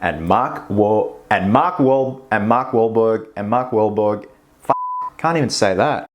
and Mark Wahlberg. Can't even say that.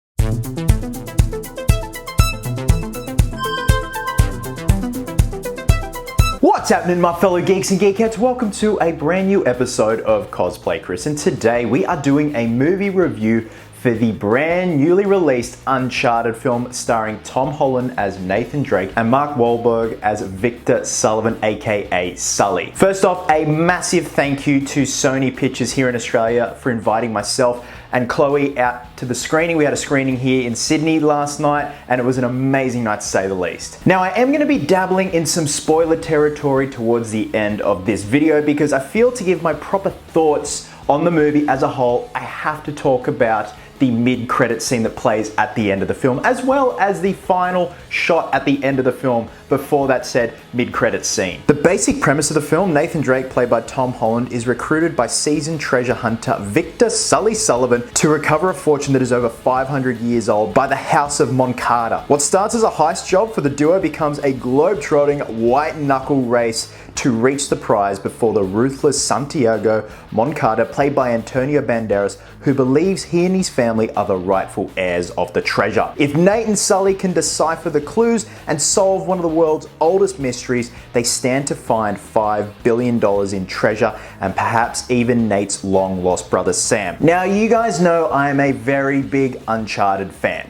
What's happening, my fellow geeks and geekettes? Welcome to a brand new episode of Cosplay Chris, and today we are doing a movie review for the brand newly released Uncharted film starring Tom Holland as Nathan Drake and Mark Wahlberg as Victor Sullivan, aka Sully. First off, a massive thank you to Sony Pictures here in Australia for inviting myself and Chloe out to the screening. We had a screening here in Sydney last night, and it was an amazing night to say the least. Now, I am going to be dabbling in some spoiler territory towards the end of this video because I feel to give my proper thoughts on the movie as a whole, I have to talk about the mid-credit scene that plays at the end of the film, as well as the final shot at the end of the film before that said mid-credit scene. The basic premise of the film, Nathan Drake, played by Tom Holland, is recruited by seasoned treasure hunter Victor Sully Sullivan to recover a fortune that is over 500 years old by the House of Moncada. What starts as a heist job for the duo becomes a globe-trotting white-knuckle race to reach the prize before the ruthless Santiago Moncada, played by Antonio Banderas, who believes he and his family are the rightful heirs of the treasure. If Nate and Sully can decipher the clues and solve one of the world's oldest mysteries, they stand to find $5 billion in treasure and perhaps even Nate's long-lost brother Sam. Now, you guys know I am a very big Uncharted fan.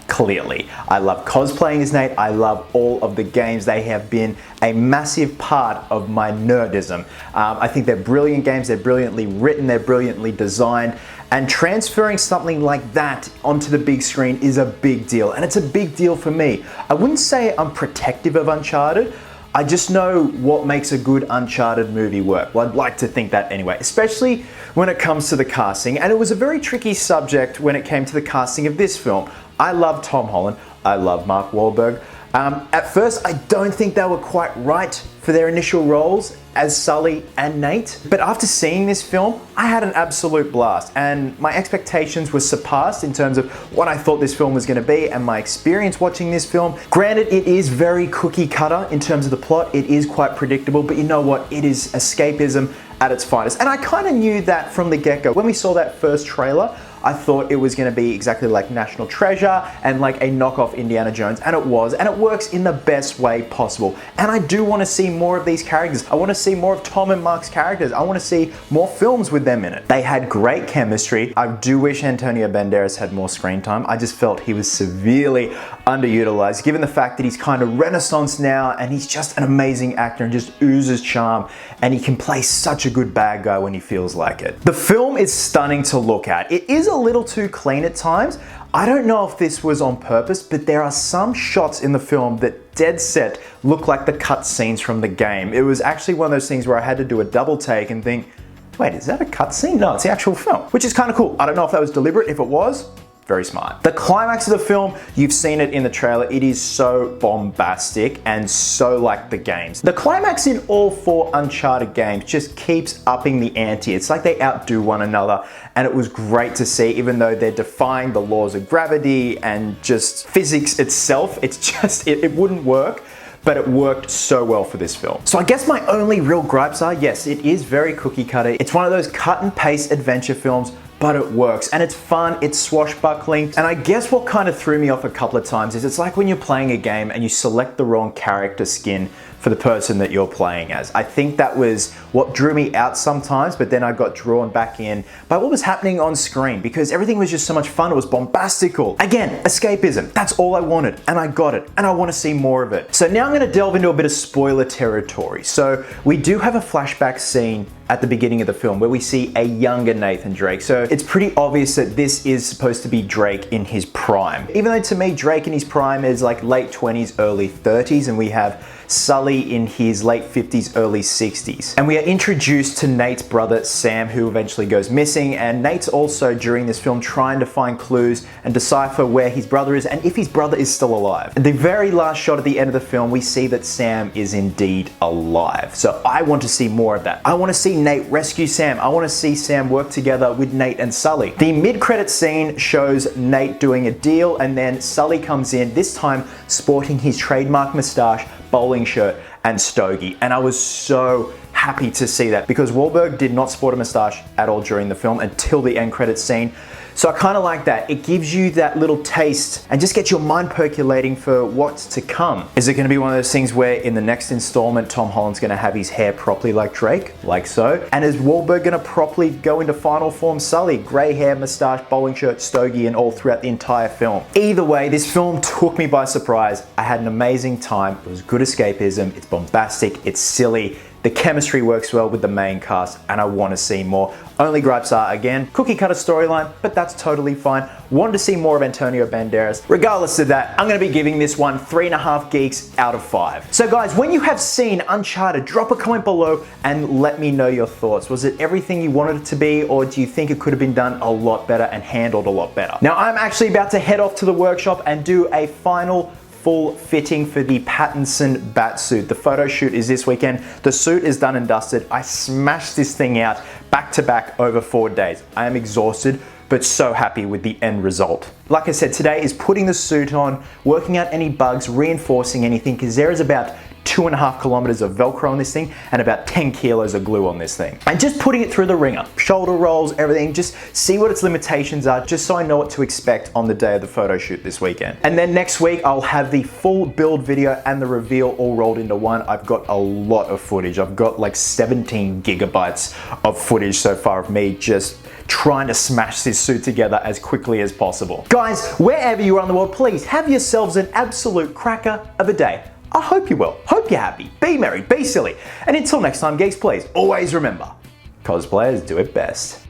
Clearly. I love cosplaying as Nate. I love all of the games. They have been a massive part of my nerdism. I think they're brilliant games. They're brilliantly written. They're brilliantly designed. And transferring something like that onto the big screen is a big deal. And it's a big deal for me. I wouldn't say I'm protective of Uncharted. I just know what makes a good Uncharted movie work. Well, I'd like to think that anyway, especially when it comes to the casting. And it was a very tricky subject when it came to the casting of this film. I love Tom Holland. I love Mark Wahlberg. At first, I don't think they were quite right for their initial roles as Sully and Nate. But after seeing this film, I had an absolute blast, and my expectations were surpassed in terms of what I thought this film was going to be and my experience watching this film. Granted, it is very cookie cutter in terms of the plot. It is quite predictable, but you know what? It is escapism at its finest. And I kind of knew that from the get-go. When we saw that first trailer, I thought it was going to be exactly like National Treasure and like a knockoff Indiana Jones, and it was, and it works in the best way possible. And I do want to see more of these characters. I want to see more of Tom and Mark's characters. I want to see more films with them in it. They had great chemistry. I do wish Antonio Banderas had more screen time. I just felt he was severely underutilized, given the fact that he's kind of renaissance now and he's just an amazing actor and just oozes charm, and he can play such a good bad guy when he feels like it. The film is stunning to look at. It is a little too clean at times. I don't know if this was on purpose, but there are some shots in the film that dead set look like the cut scenes from the game. It was actually one of those things where I had to do a double take and think, wait, is that a cut scene? No, it's the actual film, which is kind of cool. I don't know if that was deliberate. If it was, very smart. The climax of the film, you've seen it in the trailer. It is so bombastic and so like the games. The climax in all 4 Uncharted games just keeps upping the ante. It's like they outdo one another, and it was great to see, even though they're defying the laws of gravity and just physics itself. It's just, it wouldn't work, but it worked so well for this film. So I guess my only real gripes are, yes, it is very cookie cutter. It's one of those cut and paste adventure films, but it works, and it's fun, it's swashbuckling. And I guess what kind of threw me off a couple of times is it's like when you're playing a game and you select the wrong character skin for the person that you're playing as. I think that was what drew me out sometimes, but then I got drawn back in by what was happening on screen because everything was just so much fun. It was bombastical. Again, escapism. That's all I wanted, and I got it, and I want to see more of it. So now I'm going to delve into a bit of spoiler territory. So we do have a flashback scene at the beginning of the film where we see a younger Nathan Drake. So it's pretty obvious that this is supposed to be Drake in his prime. Even though to me, Drake in his prime is like late 20s, early 30s, and we have Sully in his late 50s, early 60s. And we are introduced to Nate's brother, Sam, who eventually goes missing. And Nate's also, during this film, trying to find clues and decipher where his brother is and if his brother is still alive. At the very last shot at the end of the film, we see that Sam is indeed alive. So I want to see more of that. I want to see Nate rescue Sam. I want to see Sam work together with Nate and Sully. The mid-credit scene shows Nate doing a deal, and then Sully comes in, this time sporting his trademark mustache, bowling shirt, and stogie. And I was so happy to see that because Wahlberg did not sport a mustache at all during the film until the end credits scene. So I kind of like that. It gives you that little taste and just gets your mind percolating for what's to come. Is it going to be one of those things where in the next installment, Tom Holland's going to have his hair properly like Drake? Like so. And is Wahlberg going to properly go into final form Sully? Grey hair, mustache, bowling shirt, stogie, and all throughout the entire film. Either way, this film took me by surprise. I had an amazing time. It was good escapism. It's bombastic. It's silly. The chemistry works well with the main cast, and I want to see more. Only gripes are, again, cookie cutter storyline, but that's totally fine. Wanted to see more of Antonio Banderas. Regardless of that, I'm going to be giving this one 3.5 geeks out of 5. So guys, when you have seen Uncharted, drop a comment below and let me know your thoughts. Was it everything you wanted it to be, or do you think it could have been done a lot better and handled a lot better? Now, I'm actually about to head off to the workshop and do a final full fitting for the Pattinson Batsuit. The photo shoot is this weekend. The suit is done and dusted. I smashed this thing out back to back over 4 days. I am exhausted, but so happy with the end result. Like I said, today is putting the suit on, working out any bugs, reinforcing anything, because there is about 2.5 kilometers of Velcro on this thing and about 10 kilos of glue on this thing. And just putting it through the ringer, shoulder rolls, everything, just see what its limitations are, just so I know what to expect on the day of the photo shoot this weekend. And then next week, I'll have the full build video and the reveal all rolled into one. I've got a lot of footage. I've got like 17 gigabytes of footage so far of me just trying to smash this suit together as quickly as possible. Guys, wherever you are in the world, please have yourselves an absolute cracker of a day. I hope you will. Hope you're happy. Be merry, be silly. And until next time, geeks, please always remember, cosplayers do it best.